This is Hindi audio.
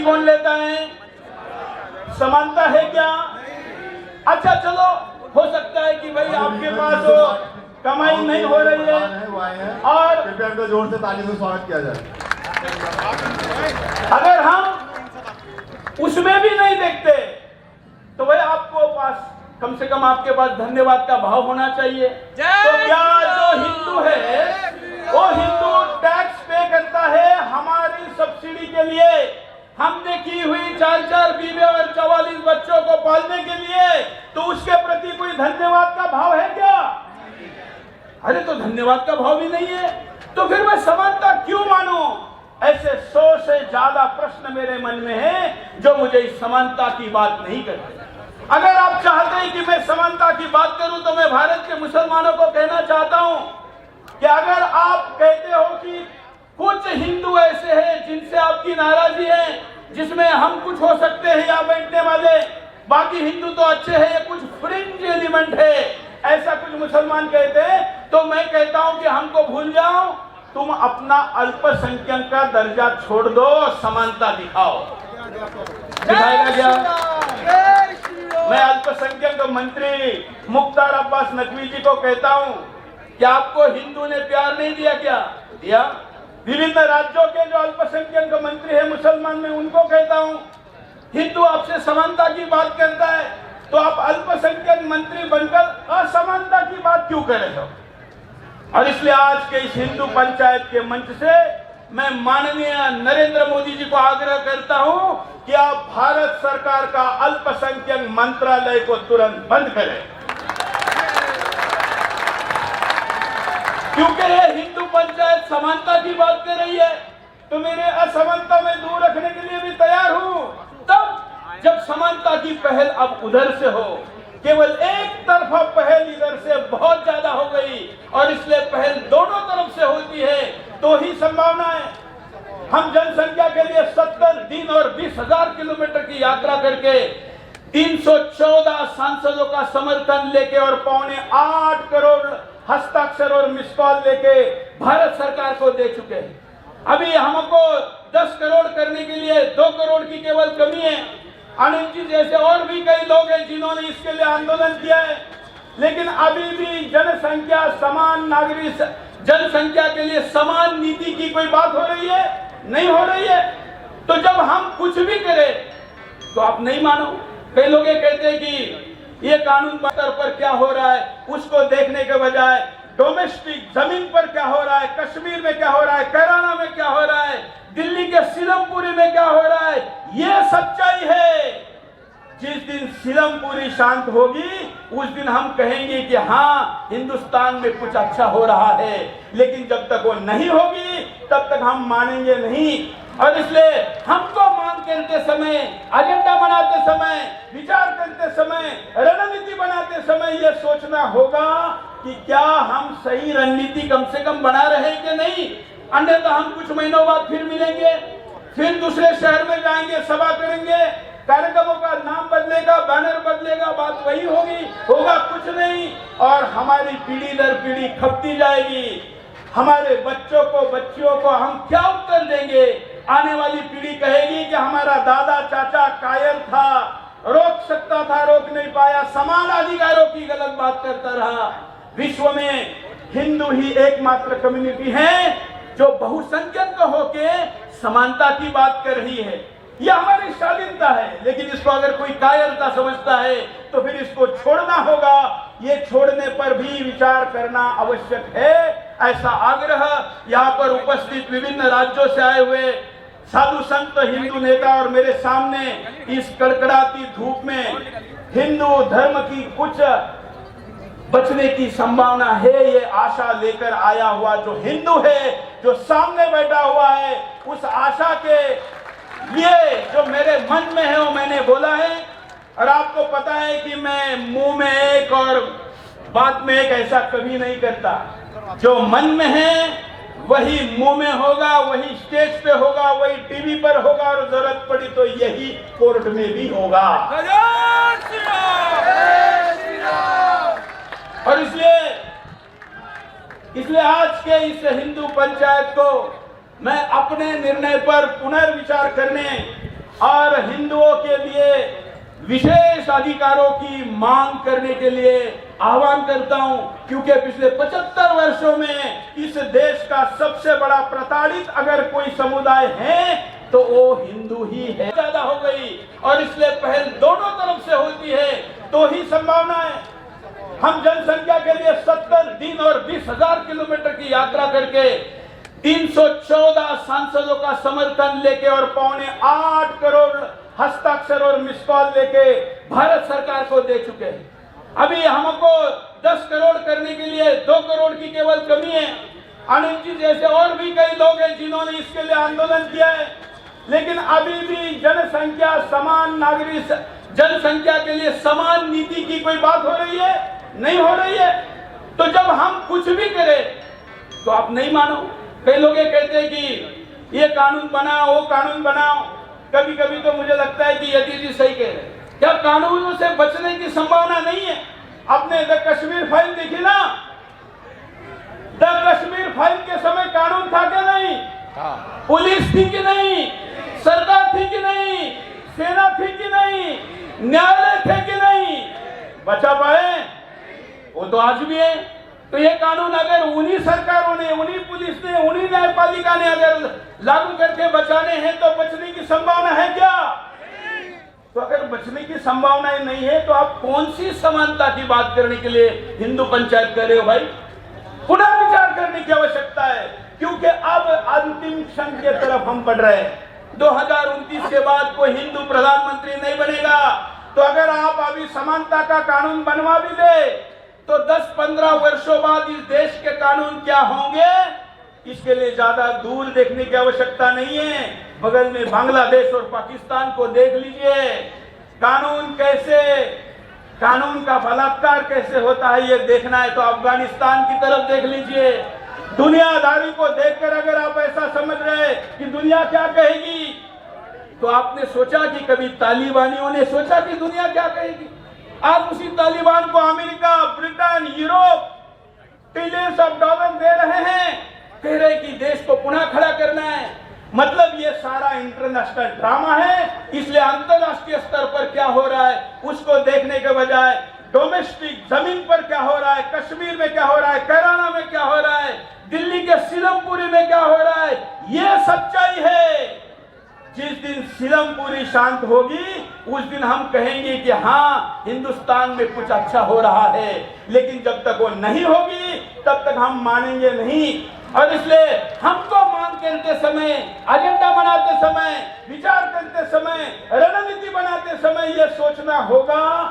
कौन लेता है? समानता है क्या? अच्छा चलो, हो सकता है कि भाई आपके पास वो कमाई नहीं हो रही है और कृपया जोर से ताली से स्वागत किया जाए। अगर हम उसमें भी नहीं देखते तो भाई आपको पास कम से कम आपके पास धन्यवाद का भाव होना चाहिए। तो क्या जो हिंदू है वो हिंदू टैक्स पे करता है हमारी सब्सिडी के लिए, हमने की हुई 4-4 बीवी और 44 बच्चों को पालने के लिए, तो उसके प्रति कोई धन्यवाद का भाव है क्या? अरे तो धन्यवाद का भाव भी नहीं है, तो फिर मैं समानता क्यों मानूं? ऐसे 100 से ज्यादा प्रश्न मेरे मन में हैं जो मुझे इस समानता की बात नहीं करते। अगर आप चाहते हैं कि मैं समानता की बात करूं तो मैं भारत के मुसलमानों को कहना चाहता हूं कि अगर आप कहते हो कि कुछ हिंदू ऐसे हैं जिनसे आपकी नाराजगी है, जिसमें हम कुछ हो सकते हैं यहाँ बैठने वाले, बाकी हिंदू तो अच्छे हैं, ये कुछ फ्रिंज एलिमेंट है, ऐसा कुछ मुसलमान कहते हैं, तो मैं कहता हूं कि हमको भूल जाओ, तुम अपना अल्पसंख्यक का दर्जा छोड़ दो, समानता दिखाओ। दिखाएगा क्या? मैं अल्पसंख्यक मंत्री मुख्तार अब्बास नकवी जी को कहता हूं कि आपको हिंदू ने प्यार नहीं दिया क्या? दिया। विभिन्न राज्यों के जो अल्पसंख्यक मंत्री है मुसलमान में, उनको कहता हूं हिंदू आपसे समानता की बात करता है तो आप अल्पसंख्यक मंत्री बनकर असमानता की बात क्यों कर रहे हो? और इसलिए आज के इस हिंदू पंचायत के मंच से मैं माननीय नरेंद्र मोदी जी को आग्रह करता हूं कि आप भारत सरकार का अल्पसंख्यक मंत्रालय को तुरंत बंद करें, क्योंकि ये हिंदू पंचायत समानता की बात कर रही है, तो मेरे असमानता में दूर रखने के लिए भी तैयार हूं। तब जब समानता की पहल अब उधर से हो, केवल एक तरफा पहल इधर से बहुत ज्यादा हो गई और इसलिए पहल दोनों तरफ से होती है तो ही संभावना है। हम जनसंख्या के लिए 70 दिन और 20,000 किलोमीटर की यात्रा करके 314 सांसदों का समर्थन लेके और 8.25 करोड़ हस्ताक्षर और मिस कॉल लेके भारत सरकार को दे चुके हैं। अभी हमको 10 करोड़ करने के लिए 2 करोड़ की केवल कमी है। आनंद जी जैसे और भी कई लोग हैं जिन्होंने इसके लिए आंदोलन किया है, लेकिन अभी भी जनसंख्या समान नागरिक जनसंख्या के लिए समान नीति की कोई बात हो रही है? नहीं हो रही है। तो जब हम कुछ भी करें तो आप नहीं मानो। कई लोग ये कहते हैं कि ये कानून स्तर पर क्या हो रहा है उसको देखने के बजाय डोमेस्टिक जमीन पर क्या हो रहा है, कश्मीर में क्या हो रहा है, कैराना में क्या हो रहा है, दिल्ली के सीलमपुरी में क्या हो रहा है, ये सच्चाई है। जिस दिन सीलमपुरी शांत होगी उस दिन हम कहेंगे कि हाँ हिंदुस्तान में कुछ अच्छा हो रहा है, लेकिन जब तक वो नहीं होगी तब तक हम मानेंगे नहीं। और इसलिए हमको मांग करते समय, एजेंडा बनाते समय, विचार करते समय, रणनीति बनाते समय ये सोचना होगा कि क्या हम सही रणनीति कम से कम बना रहे हैं कि नहीं। अन्यथा हम कुछ महीनों बाद फिर मिलेंगे, फिर दूसरे शहर में जाएंगे, सभा करेंगे, कार्यक्रमों का नाम बदलेगा, बैनर बदलेगा, बात वही होगी, होगा कुछ नहीं, और हमारी पीढ़ी दर पीढ़ी खपती जाएगी। हमारे बच्चों को, बच्चियों को हम क्या उत्तर देंगे? आने वाली पीढ़ी कहेगी कि हमारा दादा चाचा कायर था, रोक सकता था, रोक नहीं पाया, समान अधिकारों की गलत बात करता रहा। विश्व में हिंदू ही एकमात्र कम्युनिटी है जो बहुसंख्यक होके समानता की बात कर रही है। यह हमारी शालीनता है, लेकिन इसको अगर कोई कायरता समझता है तो फिर इसको छोड़ना होगा। ये छोड़ने पर भी विचार करना आवश्यक है, ऐसा आग्रह यहाँ पर उपस्थित विभिन्न राज्यों से आए हुए साधु संत, हिंदू नेता और मेरे सामने इस कड़कड़ाती धूप में हिंदू धर्म की कुछ बचने की संभावना है, ये आशा लेकर आया हुआ जो हिंदू है, जो सामने बैठा हुआ है, उस आशा के लिए जो मेरे मन में है वो मैंने बोला है। और आपको पता है कि मैं मुंह में एक और बात में एक ऐसा कभी नहीं करता। जो मन में है वही मुंह में होगा, वही स्टेज पे होगा, वही टीवी पर होगा, और जरूरत पड़ी तो यही कोर्ट में भी होगा। और इसलिए आज के इस हिंदू पंचायत को मैं अपने निर्णय पर पुनर्विचार करने और हिंदुओं के लिए विशेष अधिकारों की मांग करने के लिए आह्वान करता हूं, क्योंकि पिछले 75 वर्षों में इस देश का सबसे बड़ा प्रताड़ित अगर कोई समुदाय है तो वो हिंदू ही है। ज्यादा हो गई और इसलिए पहल दोनों तरफ से होती है तो ही संभावना है। हम जनसंख्या के लिए 70 दिन और 20,000 किलोमीटर की यात्रा करके 314 सांसदों का समर्थन लेके और 8.25 करोड़ हस्ताक्षर और मिस कॉल लेके भारत सरकार को दे चुके हैं। अभी हमको 10 करोड़ करने के लिए 2 करोड़ की केवल कमी है। अनिल जी जैसे और भी कई लोग हैं जिन्होंने इसके लिए आंदोलन किया है, लेकिन अभी भी जनसंख्या समान नागरिक जनसंख्या के लिए समान नीति की कोई बात हो रही है? नहीं हो रही है। तो जब हम कुछ भी करें तो आप नहीं मानो। कई लोग ये कहते हैं कि ये कानून बनाओ, वो कानून बनाओ। कभी कभी तो मुझे लगता है कि यदि जी सही कह रहे हैं, क्या कानूनों से बचने की संभावना नहीं है? आपने द कश्मीर फाइल देखी ना? द कश्मीर फाइल के समय कानून था कि नहीं? पुलिस थी कि नहीं? सरकार थी कि नहीं? सेना थी कि नहीं? न्यायालय थे कि नहीं? बचा पाए? वो तो आज भी है। तो ये कानून अगर उन्हीं सरकारों ने, उन्हीं पुलिस ने, उन्हीं न्यायपालिका ने अगर लागू करके बचाने हैं तो बचने की संभावना है क्या? तो अगर बचने की संभावना नहीं है तो आप कौन सी समानता की बात करने के लिए हिंदू पंचायत कर रहे हो भाई? पुनः विचार करने की आवश्यकता है, क्योंकि अब अंतिम क्षण की तरफ हम बढ़ रहे हैं। 2029 के बाद कोई हिंदू प्रधानमंत्री नहीं बनेगा। तो अगर आप अभी समानता का कानून बनवा भी दे तो 10-15 वर्षों बाद इस देश के कानून क्या होंगे, इसके लिए ज्यादा दूर देखने की आवश्यकता नहीं है। बगल में बांग्लादेश और पाकिस्तान को देख लीजिए। कानून का बलात्कार कैसे होता है ये देखना है तो अफगानिस्तान की तरफ देख लीजिए। दुनियादारी को देखकर अगर आप ऐसा समझ रहे हैं कि दुनिया क्या कहेगी, तो आपने सोचा कि कभी तालिबानियों ने सोचा कि दुनिया क्या कहेगी? आप उसी तालिबान को America, Britain, Europe trillions of dollar दे रहे हैं, कह रहे कि देश को पुनः खड़ा करना है। मतलब ये सारा इंटरनेशनल ड्रामा है। इसलिए अंतरराष्ट्रीय स्तर पर क्या हो रहा है उसको देखने के बजाय डोमेस्टिक जमीन पर क्या हो रहा है, कश्मीर में क्या हो रहा है, कैराना में क्या हो रहा है, दिल्ली के सीलमपुरी में क्या हो रहा है, ये सच्चाई है। जिस दिन सीलमपुरी शांत होगी उस दिन हम कहेंगे कि हाँ हिंदुस्तान में कुछ अच्छा हो रहा है, लेकिन जब तक वो नहीं होगी तब तक हम मानेंगे नहीं। और इसलिए हमको मांग करते समय, एजेंडा बनाते समय, विचार करते समय, रणनीति बनाते समय ये सोचना होगा